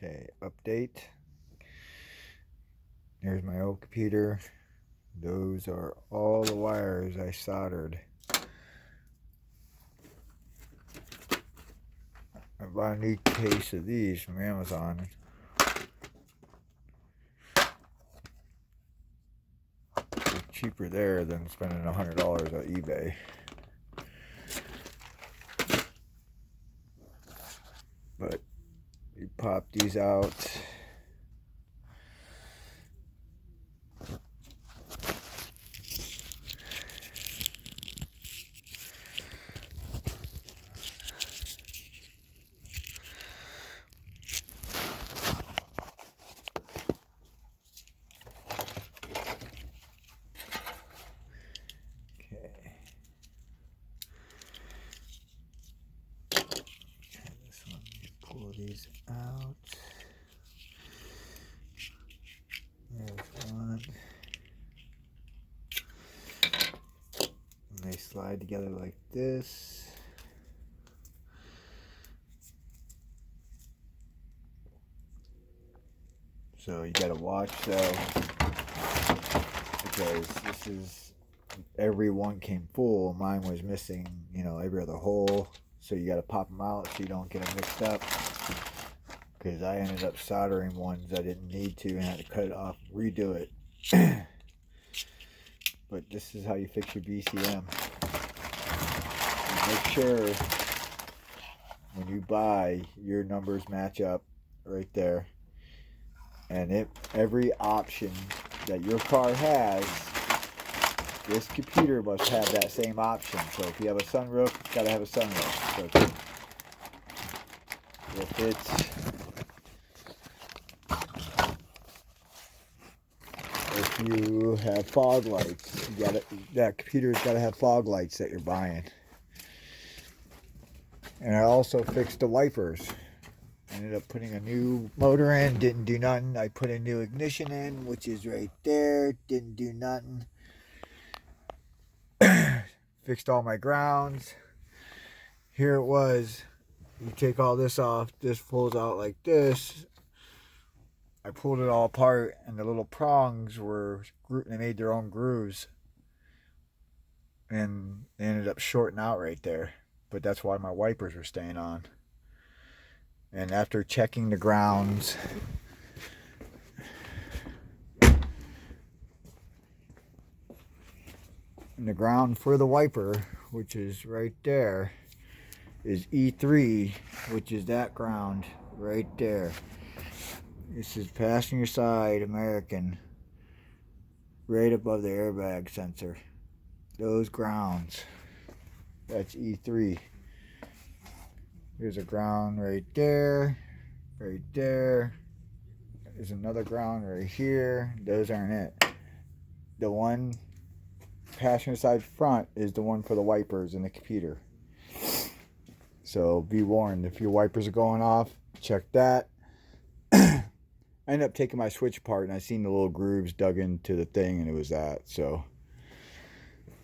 Okay, update. Here's my old computer. Those are all the wires I soldered. I bought a new case of these from Amazon. They're cheaper there than spending $100 on eBay. But you pop these out. Pull these out. There's one. And they slide together like this. So you gotta watch though, because this is, every one came full. Mine was missing, every other hole. So you gotta pop them out so you don't get them mixed up. Because I ended up soldering ones I didn't need to and had to cut it off, redo it. But this is how you fix your BCM. Make sure when you buy, your numbers match up right there. And if every option that your car has, this computer must have that same option. So if you have a sunroof, it's got to have a sunroof. So if you have fog lights, that computer's got to have fog lights that you're buying. And I also fixed the wipers. Ended up putting a new motor in, didn't do nothing. I put a new ignition in, which is right there, didn't do nothing. Fixed all my grounds. Here it was. You take all this off, this pulls out like this. I pulled it all apart, and the little prongs they made their own grooves. And they ended up shorting out right there. But that's why my wipers were staying on. And after checking the grounds, and the ground for the wiper, which is right there, is E3, which is that ground right there. This is passenger side American, right above the airbag sensor. Those grounds, that's E3. There's a ground right there, right there. There's another ground right here. Those aren't it. The one passenger side front is the one for the wipers in the computer. So be warned, if your wipers are going off, check that. I ended up taking my switch apart and I seen the little grooves dug into the thing, and it was that. So,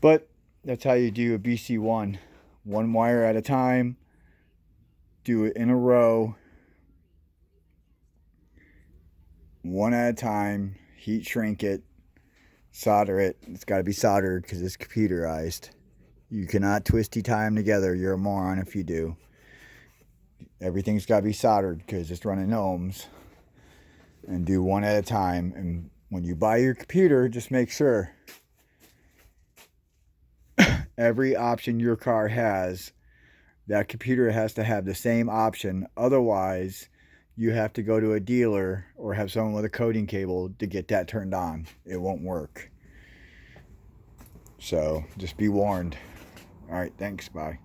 but that's how you do a bc1, one wire at a time. Do it in a row, one at a time, heat shrink it, solder it. It's got to be soldered because it's computerized. You cannot twisty tie them together. You're a moron if you do. Everything's got to be soldered because it's running ohms. And do one at a time. And when you buy your computer, just make sure every option your car has, that computer has to have the same option. Otherwise, you have to go to a dealer or have someone with a coding cable to get that turned on. It won't work. So just be warned. All right, thanks. Bye.